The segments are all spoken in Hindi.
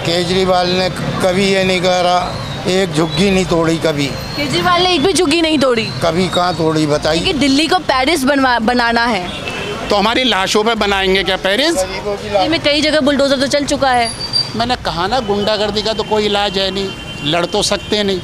केजरीवाल ने कभी ये नहीं करा, एक झुग्गी नहीं तोड़ी कभी। केजरीवाल ने एक भी झुग्गी नहीं तोड़ी। कभी कहाँ तोड़ी बताइए। कि दिल्ली को पेरिस बनाना है तो हमारी लाशों पे बनाएंगे क्या पेरिस? दिल्ली में कई जगह बुलडोजर तो चल चुका है। मैंने कहा ना, गुंडागर्दी का तो कोई इलाज है नहीं, लड़ तो सकते नहीं,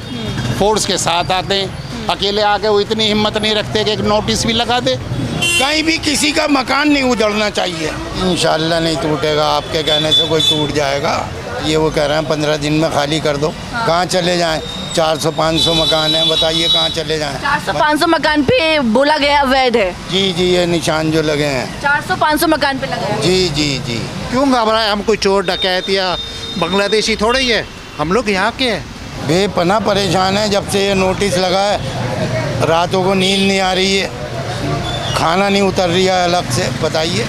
फोर्स के साथ आते हैं, अकेले आके वो इतनी हिम्मत नहीं रखते कि एक नोटिस भी लगा दे। कहीं भी किसी का मकान नहीं उजड़ना चाहिए। इंशाल्लाह नहीं टूटेगा, आपके कहने से कोई टूट जाएगा। ये वो कह रहे हैं 15 दिन में खाली कर दो। कहाँ चले जाएं? 400-500 मकान हैं, बताइए कहाँ चले जाएं? 400-500 मकान पे बोला गया अवैध है। जी, ये निशान जो लगे हैं 400-500 मकान पे लगा है। जी। क्यों घबराए? हम कोई चोर डकैत या बांग्लादेशी थोड़े ही है, हम लोग यहाँ के हैं। बेपनाह परेशान है जब से ये नोटिस लगा है। रातों को नींद नहीं आ रही है, खाना नहीं उतर रही है अलग से, बताइए।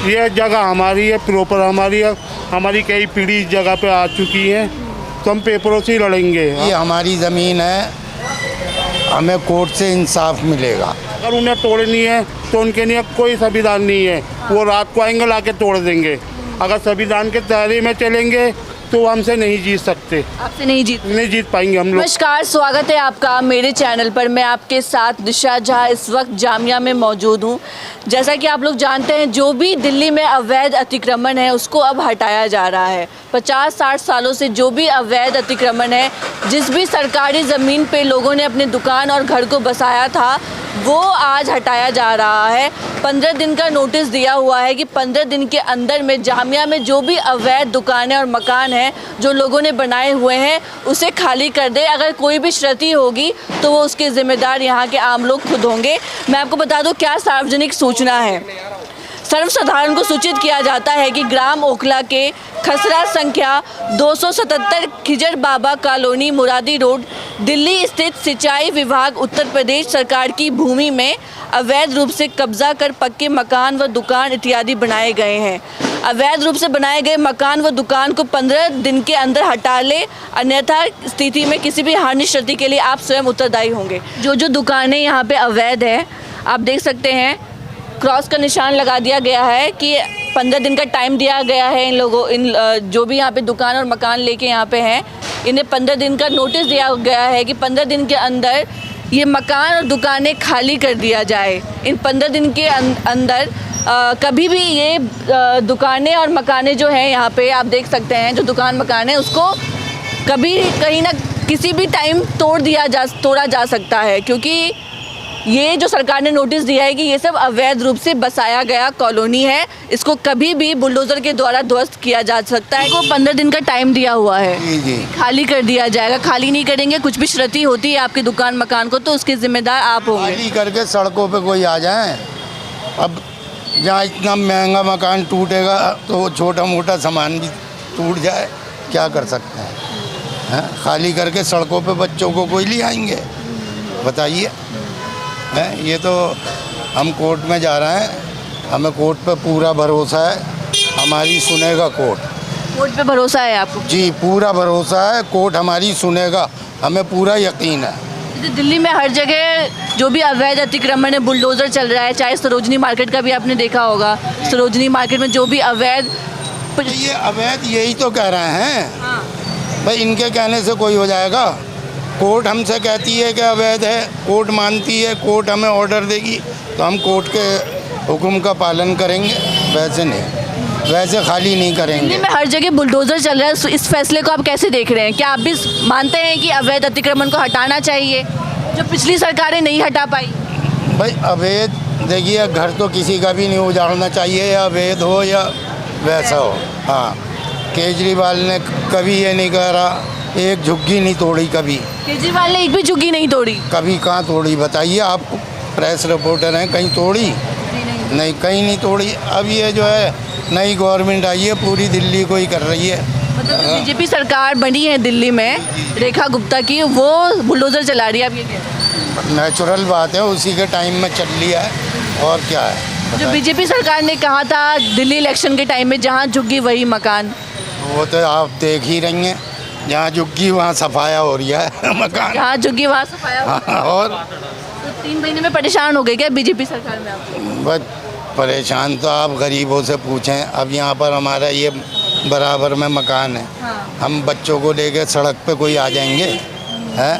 ये जगह हमारी है, प्रॉपर हमारी है, हमारी कई पीढ़ी इस जगह पे आ चुकी है, तो हम पेपरों से ही लड़ेंगे। ये हमारी ज़मीन है, हमें कोर्ट से इंसाफ मिलेगा। अगर उन्हें तोड़नी है तो उनके लिए कोई संविधान नहीं है, वो रात को आएंगे ला के तोड़ देंगे। अगर संविधान के दायरे में चलेंगे तो हमसे नहीं जीत सकते, आपसे नहीं जीत पाएंगे हम लोग। नमस्कार, स्वागत है आपका मेरे चैनल पर। मैं आपके साथ दिशा झा इस वक्त जामिया में मौजूद हूँ। जैसा कि आप लोग जानते हैं, जो भी दिल्ली में अवैध अतिक्रमण है उसको अब हटाया जा रहा है। 50-60 सालों से जो भी अवैध अतिक्रमण है, जिस भी सरकारी ज़मीन पे लोगों ने अपने दुकान और घर को बसाया था, वो आज हटाया जा रहा है। 15 दिन का नोटिस दिया हुआ है कि 15 दिन के अंदर में जामिया में जो भी अवैध दुकानें और मकान हैं जो लोगों ने बनाए हुए हैं उसे खाली कर दे। अगर कोई भी क्षति होगी तो वो उसके ज़िम्मेदार यहाँ के आम लोग खुद होंगे। मैं आपको बता दूँ क्या सार्वजनिक सूचना है। सर्वसाधारण को सूचित किया जाता है कि ग्राम ओखला के खसरा संख्या 277 खिजर बाबा कॉलोनी मुरादी रोड दिल्ली स्थित सिंचाई विभाग उत्तर प्रदेश सरकार की भूमि में अवैध रूप से कब्जा कर पक्के मकान व दुकान इत्यादि बनाए गए हैं। अवैध रूप से बनाए गए मकान व दुकान को 15 दिन के अंदर हटा ले, अन्यथा स्थिति में किसी भी हानि क्षति के लिए आप स्वयं उत्तरदायी होंगे। जो दुकानें यहाँ पे अवैध है, आप देख सकते हैं क्रॉस का निशान लगा दिया गया है कि 15 दिन का टाइम दिया गया है इन जो भी यहाँ पे दुकान और मकान लेके यहाँ पे हैं, इन्हें 15 दिन का नोटिस दिया गया है कि 15 दिन के अंदर ये मकान और दुकानें खाली कर दिया जाए। इन 15 दिन के अंदर कभी भी ये दुकानें और मकानें जो हैं यहाँ पे आप देख सकते हैं, जो दुकान मकान है उसको कभी कहीं ना किसी भी टाइम तोड़ा जा सकता है, क्योंकि ये जो सरकार ने नोटिस दिया है कि ये सब अवैध रूप से बसाया गया कॉलोनी है, इसको कभी भी बुलडोज़र के द्वारा ध्वस्त किया जा सकता है। को 15 दिन का टाइम दिया हुआ है, जी। खाली कर दिया जाएगा। खाली नहीं करेंगे, कुछ भी क्षति होती है आपकी दुकान मकान को तो उसके जिम्मेदार आप होंगे। खाली करके सड़कों पे कोई आ जाए। अब जहाँ इतना महंगा मकान टूटेगा तो छोटा मोटा सामान भी टूट जाए, क्या कर सकते हैं? खाली करके सड़कों पे बच्चों को कोई ले आएंगे, बताइए। ये तो हम कोर्ट में जा रहे हैं, हमें कोर्ट पे पूरा भरोसा है, हमारी सुनेगा कोर्ट। कोर्ट पे भरोसा है आपको? जी, पूरा भरोसा है, कोर्ट हमारी सुनेगा, हमें पूरा यकीन है। दिल्ली में हर जगह जो भी अवैध अतिक्रमण है, बुलडोज़र चल रहा है। चाहे सरोजनी मार्केट का भी आपने देखा होगा, सरोजनी मार्केट में जो भी अवैध ये अवैध यही तो कह रहे हैं। भाई इनके कहने से कोई हो जाएगा? कोर्ट हमसे कहती है कि अवैध है, कोर्ट मानती है, कोर्ट हमें ऑर्डर देगी तो हम कोर्ट के हुक्म का पालन करेंगे, वैसे नहीं, वैसे खाली नहीं करेंगे। दिल्ली में हर जगह बुलडोज़र चल रहा है, इस फैसले को आप कैसे देख रहे हैं? क्या आप भी मानते हैं कि अवैध अतिक्रमण को हटाना चाहिए, जो पिछली सरकारें नहीं हटा पाई? भाई अवैध देखिए, घर तो किसी का भी नहीं उजाड़ना चाहिए, या अवैध हो या वैसा हो। हाँ, केजरीवाल ने कभी ये नहीं करा, एक झुग्गी नहीं तोड़ी कभी। केजरीवाल ने एक भी झुग्गी नहीं तोड़ी। कभी कहाँ तोड़ी बताइए? आप प्रेस रिपोर्टर हैं, कहीं तोड़ी? नहीं, कहीं नहीं तोड़ी। अब ये जो है नई गवर्नमेंट आई है, पूरी दिल्ली को ही कर रही है। मतलब बीजेपी सरकार बनी है दिल्ली में, रेखा गुप्ता की, वो बुलडोज़र चला रही है। अब ये नेचुरल बात है, उसी के टाइम में चल लिया है, और क्या है। जो बीजेपी सरकार ने कहा था दिल्ली इलेक्शन के टाइम में, जहाँ झुग्गी वही मकान, वो तो आप देख ही रही हैं, जहाँ झुग्गी वहाँ सफाया हो रही है मकान, जहाँ झुग्गी वहाँ सफाया। हाँ, और तो 3 महीने में परेशान हो गए क्या बीजेपी सरकार में आप? बस परेशान तो आप गरीबों से पूछें। अब यहाँ पर हमारा ये बराबर में मकान है। हम बच्चों को लेके सड़क पे कोई आ जाएंगे हैं?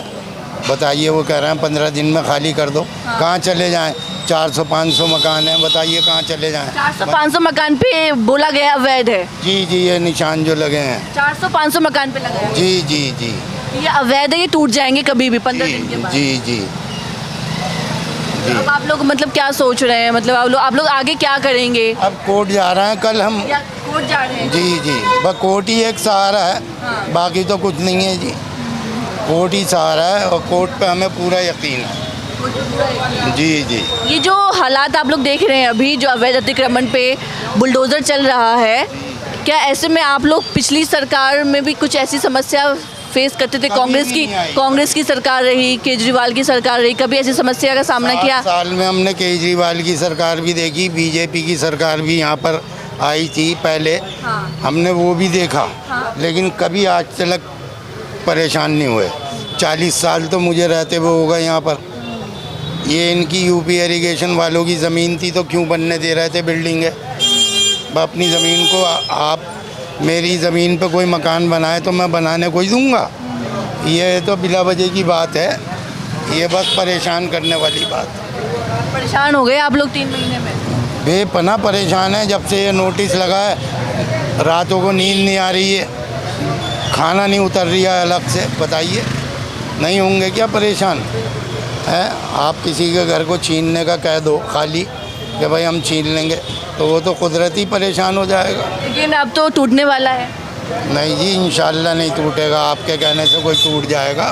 बताइए, वो कह रहे हैं 15 दिन में खाली कर दो। कहाँ चले जाएं? 400-500 मकान हैं, बताइए कहाँ चले जाएं? 400-500 मकान पे बोला गया अवैध है। जी, ये निशान जो लगे हैं। 400-500 मकान पे लगा है। जी। ये अवैध है, ये टूट जाएंगे कभी भी 15 दिन के बाद। जी। अब आप लोग मतलब क्या सोच रहे हैं, मतलब आप लोग आगे क्या करेंगे? अब कोर्ट जा रहे हैं कल हम। या कोर्ट जा रहे हैं? जी, बस कोर्ट ही एक सहारा है, बाकी तो कुछ नहीं है जी। कोर्ट ही सहारा है और कोर्ट पे हमें पूरा यकीन है। जी। ये जो हालात आप लोग देख रहे हैं अभी, जो अवैध अतिक्रमण पे बुलडोज़र चल रहा है, क्या ऐसे में आप लोग पिछली सरकार में भी कुछ ऐसी समस्या फेस करते थे? कांग्रेस की सरकार रही, केजरीवाल की सरकार रही, कभी ऐसी समस्या का सामना किया? 7 साल में हमने केजरीवाल की सरकार भी देखी, बीजेपी की सरकार भी यहाँ पर आई थी पहले। हमने वो भी देखा, लेकिन कभी आज तक परेशान नहीं हुए। 40 साल तो मुझे रहते हुए हो गए यहाँ पर। ये इनकी यूपी इरिगेशन वालों की ज़मीन थी, तो क्यों बनने दे रहे थे बिल्डिंग है? अपनी ज़मीन को आप मेरी ज़मीन पे कोई मकान बनाए तो मैं बनाने कोई दूंगा? ये तो बिला वजह की बात है, ये बस परेशान करने वाली बात। परेशान हो गए आप लोग 3 महीने में? बेपनाह परेशान है। जब से ये नोटिस लगा है, रातों को नींद नहीं आ रही है, खाना नहीं उतर रही है अलग से। बताइए, नहीं होंगे क्या परेशान है? आप किसी के घर को छीनने का कह दो खाली कि भाई हम छीन लेंगे, तो वो तो कुदरती परेशान हो जाएगा। लेकिन अब तो टूटने वाला है। नहीं जी, इंशाल्लाह नहीं टूटेगा। आपके कहने से कोई टूट जाएगा?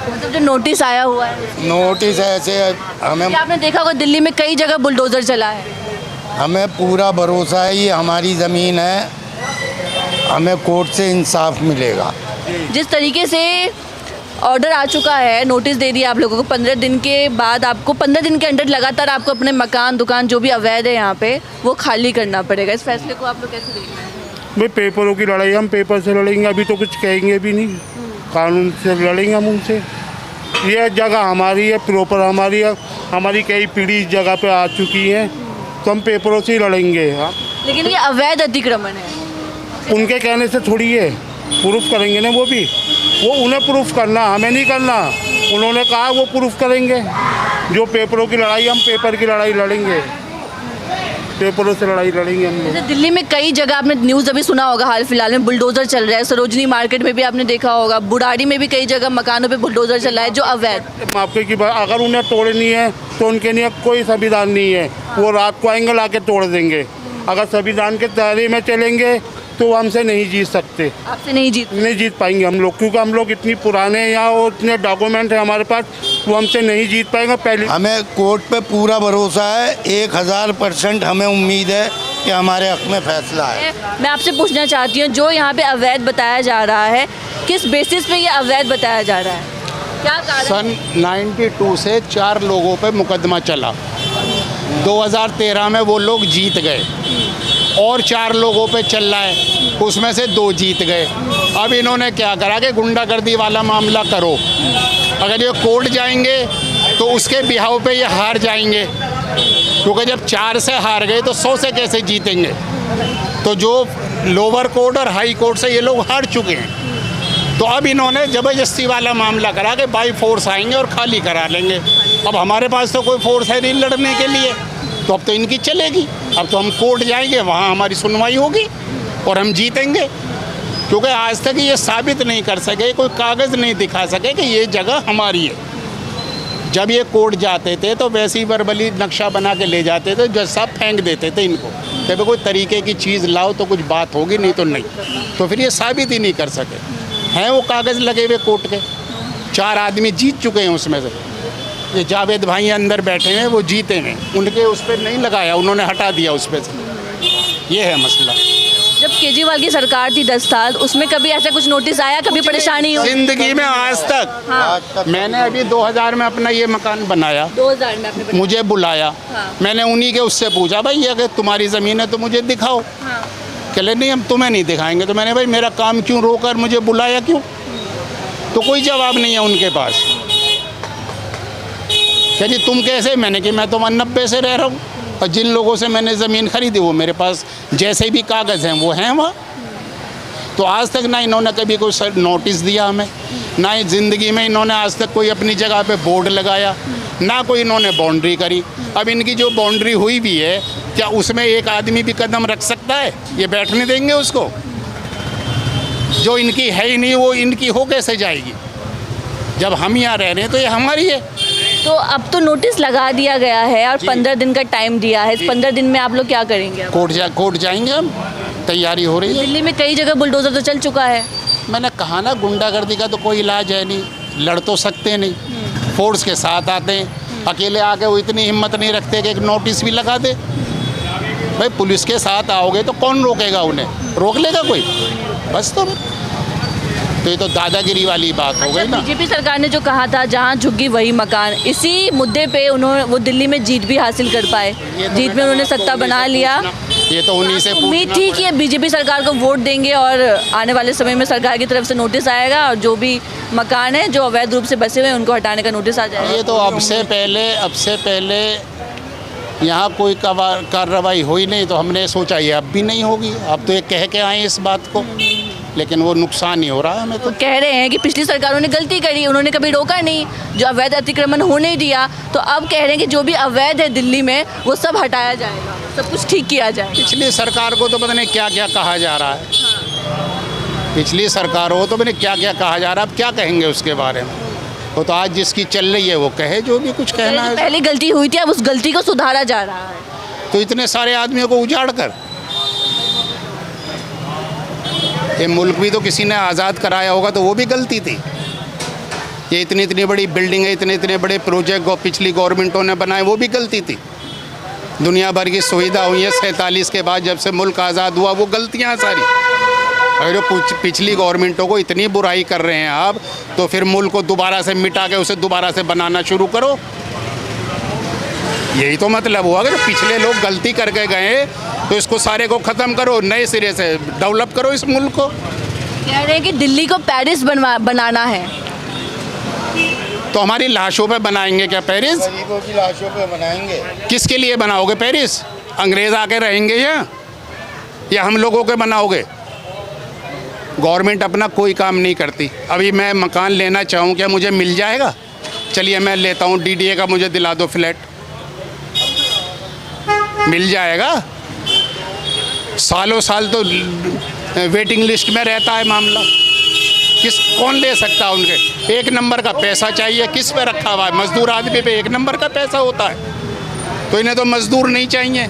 मतलब जो नोटिस आया हुआ है, नोटिस ऐसे हमें, ये आपने देखा होगा दिल्ली में कई जगह बुलडोज़र चला है। हमें पूरा भरोसा है, ये हमारी ज़मीन है, हमें कोर्ट से इंसाफ मिलेगा। जिस तरीके से ऑर्डर आ चुका है, नोटिस दे दिया आप लोगों को, 15 दिन के बाद आपको 15 दिन के अंदर लगातार आपको अपने मकान दुकान जो भी अवैध है यहाँ पे वो खाली करना पड़ेगा। इस फैसले को आप लोग कैसे देख रहे हैं? भाई पेपरों की लड़ाई, हम पेपर से लड़ेंगे, अभी तो कुछ कहेंगे भी नहीं, कानून से लड़ेंगे हम उनसे। ये जगह हमारी है, प्रॉपर हमारी है, हमारी कई पीढ़ी इस जगह पे आ चुकी है, तो हम पेपरों से ही लड़ेंगे। हाँ, लेकिन ये अवैध अतिक्रमण है। उनके कहने से थोड़ी है, प्रूफ करेंगे ना, वो उन्हें प्रूफ करना, हमें नहीं करना। उन्होंने कहा वो प्रूफ करेंगे। जो पेपरों की लड़ाई, हम पेपर की लड़ाई लड़ेंगे, पेपरों से लड़ाई लड़ेंगे हम लोग। जैसे दिल्ली में कई जगह आपने न्यूज़ अभी सुना होगा, हाल फिलहाल में बुलडोज़र चल रहा है। सरोजनी मार्केट में भी आपने देखा होगा, बुढ़ाड़ी में भी कई जगह मकानों पे बुलडोज़र चल रहा है जो अवैध। माफी की बात, अगर उन्हें तोड़नी है तो उनके लिए कोई संविधान नहीं है, वो रात को आएंगे ला के तोड़ देंगे। अगर संविधान के दायरे में चलेंगे तो हमसे नहीं जीत सकते। आपसे नहीं जीत पाएंगे हम लोग, क्योंकि हम लोग इतनी पुराने हैं यहाँ और इतने डॉक्यूमेंट है हमारे पास, वो हमसे नहीं जीत पाएंगे। पहले हमें कोर्ट पे पूरा भरोसा है, 1000% हमें उम्मीद है कि हमारे हक में फैसला है। मैं आपसे पूछना चाहती हूँ, जो यहाँ पे अवैध बताया जा रहा है, किस बेसिस पे ये अवैध बताया जा रहा है? क्या कारण? सन 92 से 4 लोगों पे मुकदमा चला, 2013 में वो लोग जीत गए और 4 लोगों पे चल रहा है, उसमें से 2 जीत गए। अब इन्होंने क्या करा कि गुंडागर्दी वाला मामला करो, अगर ये कोर्ट जाएंगे तो उसके बिहाव पे ये हार जाएंगे, क्योंकि जब 4 से हार गए तो 100 से कैसे जीतेंगे। तो जो लोअर कोर्ट और हाई कोर्ट से ये लोग हार चुके हैं, तो अब इन्होंने ज़बरदस्ती वाला मामला करा कि बाई फोर्स आएंगे और खाली करा लेंगे। अब हमारे पास तो कोई फोर्स है नहीं लड़ने के लिए, तो अब तो इनकी चलेगी। अब तो हम कोर्ट जाएंगे, वहाँ हमारी सुनवाई होगी और हम जीतेंगे, क्योंकि आज तक ये साबित नहीं कर सके, कोई कागज़ नहीं दिखा सके कि ये जगह हमारी है। जब ये कोर्ट जाते थे तो वैसे ही वर्बली नक्शा बना के ले जाते थे, जज साहब फेंक देते थे इनको, कभी कोई तरीके की चीज़ लाओ तो कुछ बात होगी, नहीं तो नहीं। तो फिर ये साबित ही नहीं कर सके। हैं वो कागज़ लगे हुए कोर्ट के, 4 आदमी जीत चुके हैं उसमें से। ये जावेद भाई अंदर बैठे हैं, वो जीते हैं, उनके उस पर नहीं लगाया, उन्होंने हटा दिया उस पर से। ये है मसला। जब केजरीवाल की सरकार थी 10 साल, उसमें कभी ऐसा कुछ नोटिस आया, कभी परेशानी हुई? जिंदगी में आज तक। हाँ। मैंने अभी 2000 में अपना ये मकान बनाया, 2000 में आपने मुझे बुलाया। हाँ। मैंने उन्हीं के उससे पूछा, भाई ये अगर तुम्हारी ज़मीन है तो मुझे दिखाओ। हाँ। कहले नहीं, हम तुम्हें नहीं दिखाएंगे। तो मैंने, भाई मेरा काम क्यों रोकर मुझे बुलाया क्यों? तो कोई जवाब नहीं है उनके पास। क्या जी तुम कैसे? मैंने कि मैं तो 90 से रह रहा हूँ, और जिन लोगों से मैंने ज़मीन खरीदी वो मेरे पास जैसे भी कागज़ हैं वो हैं वहाँ। तो आज तक ना इन्होंने कभी कोई नोटिस दिया हमें, ना ही ज़िंदगी में इन्होंने आज तक कोई अपनी जगह पे बोर्ड लगाया, ना कोई इन्होंने बाउंड्री करी। अब इनकी जो बाउंड्री हुई भी है, क्या उसमें एक आदमी भी कदम रख सकता है? ये बैठने देंगे उसको? जो इनकी है ही नहीं वो इनकी हो कैसे जाएगी? जब हम यहाँ रह रहे हैं तो ये हमारी है। तो अब तो नोटिस लगा दिया गया है और 15 दिन का टाइम दिया है। इस 15 दिन में आप लोग क्या करेंगे अब? कोर्ट जाएंगे हम, तैयारी हो रही है। दिल्ली में कई जगह बुलडोजर तो चल चुका है। मैंने कहा ना, गुंडागर्दी का तो कोई इलाज है नहीं, लड़ तो सकते नहीं, फोर्स के साथ आते हैं। अकेले आके वो इतनी हिम्मत नहीं रखते कि एक नोटिस भी लगा दे। भाई पुलिस के साथ आओगे तो कौन रोकेगा उन्हें? रोक लेगा कोई? बस तो ये तो दादागिरी वाली बात हो गई ना। बीजेपी सरकार ने जो कहा था जहां झुग्गी वही मकान, इसी मुद्दे पे उन्होंने वो दिल्ली में जीत भी हासिल कर पाए। जीत में उन्होंने सत्ता बना लिया। ये तो उन्हीं से उम्मीद थी कि बीजेपी सरकार को वोट देंगे और आने वाले समय में सरकार की तरफ से नोटिस आएगा और जो भी मकान है जो अवैध रूप से बसे हुए हैं उनको हटाने का नोटिस आ जाएगा। ये तो अब से पहले यहाँ कोई कार्रवाई हुई नहीं, तो हमने सोचा ये अब भी नहीं होगी। अब तो ये कह के आए इस बात को, लेकिन वो नुकसान ही हो रहा है हमें। तो कह रहे हैं कि पिछली सरकारों ने गलती करी, उन्होंने कभी रोका नहीं, जो अवैध अतिक्रमण होने दिया। तो अब कह रहे हैं कि जो भी अवैध है दिल्ली में वो सब हटाया जाएगा, सब कुछ ठीक किया जाएगा। पिछली सरकार को तो पता नहीं क्या क्या कहा जा रहा है। पिछली सरकार हो तो मैंने क्या क्या कहा जा रहा है, अब क्या कहेंगे उसके बारे में? वो तो आज जिसकी चल रही है वो कहे जो भी कुछ कहना है। पहले गलती हुई थी, अब उस गलती को सुधारा जा रहा है। तो इतने सारे आदमियों को उजाड़ कर ये मुल्क भी तो किसी ने आज़ाद कराया होगा, तो वो भी गलती थी। ये इतनी इतनी बड़ी बिल्डिंग है, इतने इतने बड़े प्रोजेक्ट पिछली गवर्नमेंटों ने बनाए, वो भी गलती थी। दुनिया भर की सुविधा हुई है 47 के बाद, जब से मुल्क आज़ाद हुआ, वो गलतियाँ सारी। अगर पिछली गवर्नमेंटों को इतनी बुराई कर रहे हैं आप, तो फिर मुल्क को दोबारा से मिटा के उसे दोबारा से बनाना शुरू करो। यही तो मतलब हुआ कि जो पिछले लोग गलती करके गए तो इसको सारे को ख़त्म करो, नए सिरे से डेवलप करो इस मुल्क को। कह रहे हैं कि दिल्ली को पेरिस बनाना है। तो हमारी लाशों पे बनाएंगे क्या पेरिस? गरीबों की लाशों पे बनाएंगे। किसके लिए बनाओगे पेरिस? अंग्रेज़ आके रहेंगे यहाँ, या हम लोगों के बनाओगे? गवर्नमेंट अपना कोई काम नहीं करती। अभी मैं मकान लेना चाहूँ, क्या मुझे मिल जाएगा? चलिए मैं लेता हूँ, डीडीए का मुझे दिला दो फ्लैट, मिल जाएगा? सालों साल तो वेटिंग लिस्ट में रहता है मामला। कौन ले सकता है उनके? एक नंबर का पैसा चाहिए, किस पे रखा हुआ है? मजदूर आदमी पे एक नंबर का पैसा होता है। तो इन्हें तो मजदूर नहीं चाहिए,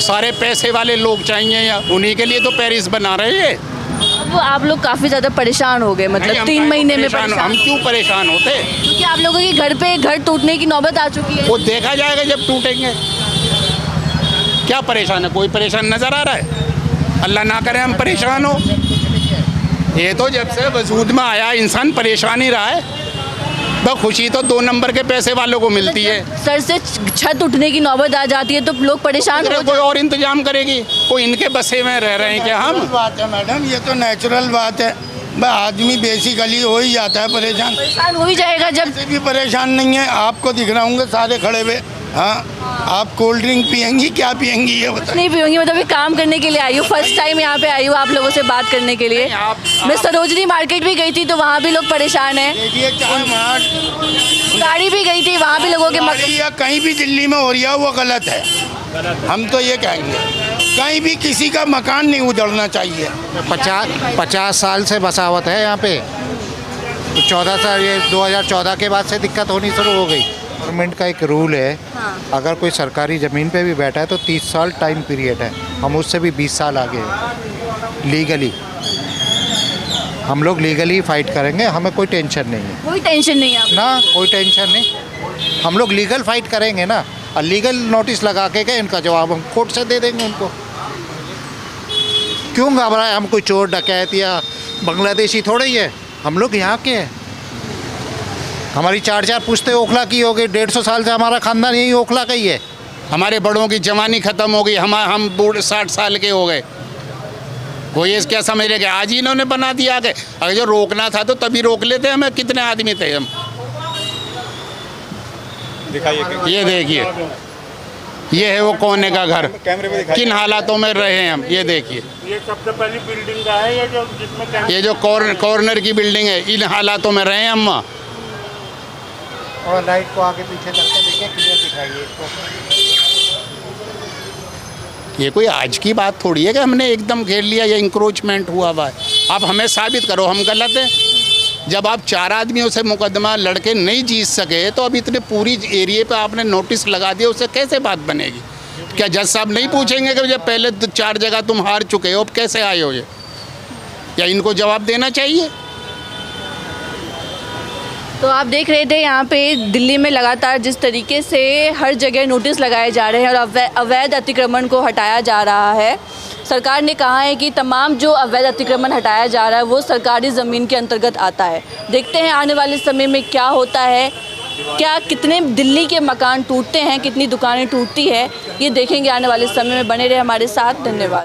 सारे पैसे वाले लोग चाहिए, या उन्हीं के लिए तो पेरिस बना रहे हैं। अब आप लोग काफ़ी ज़्यादा परेशान हो गए, मतलब 3 महीने में परेशान। हम क्यों परेशान होते? क्योंकि आप लोगों के घर टूटने की नौबत आ चुकी है। वो देखा जाएगा जब टूटेंगे। क्या परेशान है? कोई परेशान नज़र आ रहा है? अल्लाह ना करे हम परेशान हो। ये तो जब से वजूद में आया इंसान परेशान ही रहा है। बस खुशी तो 2 नंबर के पैसे वालों को मिलती है। सर से छत उठने की नौबत आ जाती है तो लोग परेशान हो कोई और इंतजाम करेगी? कोई इनके बसे में रह रहे हैं क्या हम? बात है मैडम, ये तो नेचुरल बात है। बस आदमी बेसिकली हो ही जाता है परेशान हो ही जाएगा। जब से भी परेशान नहीं है, आपको दिख रहा होंगे सारे खड़े हुए। हाँ, आप कोल्ड ड्रिंक पियेंगी? क्या पियेंगी ये बताइए? नहीं पीऊंगी, मतलब ये काम करने के लिए आई हूँ, फर्स्ट टाइम यहाँ पे आई हूँ आप लोगों से बात करने के लिए। मैं सरोजनी मार्केट भी गई थी तो वहाँ भी लोग परेशान हैं। देखिए चाहे वहाँ गाड़ी भी गई थी, वहाँ भी लोगों के या कहीं भी दिल्ली में हो रहा है वो गलत है। हम तो ये कहेंगे कहीं भी किसी का मकान नहीं उजड़ना चाहिए। 50 साल से बसावट है यहाँ पे, तो 14 साल, ये 2014 के बाद से दिक्कत होनी शुरू हो गई। गवर्नमेंट का एक रूल है, अगर कोई सरकारी ज़मीन पे भी बैठा है तो 30 साल टाइम पीरियड है। हम उससे भी 20 साल आगे हैं लीगली। हम लोग लीगली फाइट करेंगे, हमें कोई टेंशन नहीं है। कोई टेंशन नहीं है ना, कोई टेंशन नहीं। हम लोग लीगल फाइट करेंगे ना, और लीगल नोटिस लगा के इनका जवाब हम कोर्ट से दे देंगे उनको। क्यों घबराए? हम कोई चोर डकैत या बांग्लादेशी थोड़े ही है, हम लोग यहाँ के हैं। हमारी 4 पुश्ते ओखला की हो गई, 150 साल से हमारा खानदान यही ओखला का ही है। हमारे बड़ों की जवानी ख़त्म हो गई, हम बूढ़े 60 साल के हो गए। कोई ये क्या समझ रहे कि आज ही इन्होंने बना दिया आगे? अगर जो रोकना था तो तभी रोक लेते। हमें कितने आदमी थे हम? दिखाइए, ये देखिए ये है वो कोने का घर, किन हालातों में रहे हैं हम, ये देखिए। ये सबसे पहली बिल्डिंग का है, ये जो जिसमें ये जो कॉर्नर की बिल्डिंग है, इन हालातों में रहे हैं हम। और लाइट को आगे पीछे करके देखिए, क्लियर दिखाइए इसको। ये कोई आज की बात थोड़ी है कि हमने एकदम घेर लिया, ये इंक्रोचमेंट हुआ हुआ है। आप हमें साबित करो हम गलत हैं। जब आप 4 आदमियों से मुकदमा लड़के नहीं जीत सके तो अब इतने पूरी एरिया पे आपने नोटिस लगा दिया, उससे कैसे बात बनेगी? क्या जज साहब नहीं पूछेंगे कि जब पहले 4 जगह तुम हार चुके हो, अब कैसे आए हो ये? या इनको जवाब देना चाहिए। तो आप देख रहे थे यहाँ पे दिल्ली में लगातार जिस तरीके से हर जगह नोटिस लगाए जा रहे हैं और अवैध अतिक्रमण को हटाया जा रहा है। सरकार ने कहा है कि तमाम जो अवैध अतिक्रमण हटाया जा रहा है वो सरकारी ज़मीन के अंतर्गत आता है। देखते हैं आने वाले समय में क्या होता है, क्या कितने दिल्ली के मकान टूटते हैं, कितनी दुकानें टूटती है, ये देखेंगे आने वाले समय में। बने रहे हमारे साथ, धन्यवाद।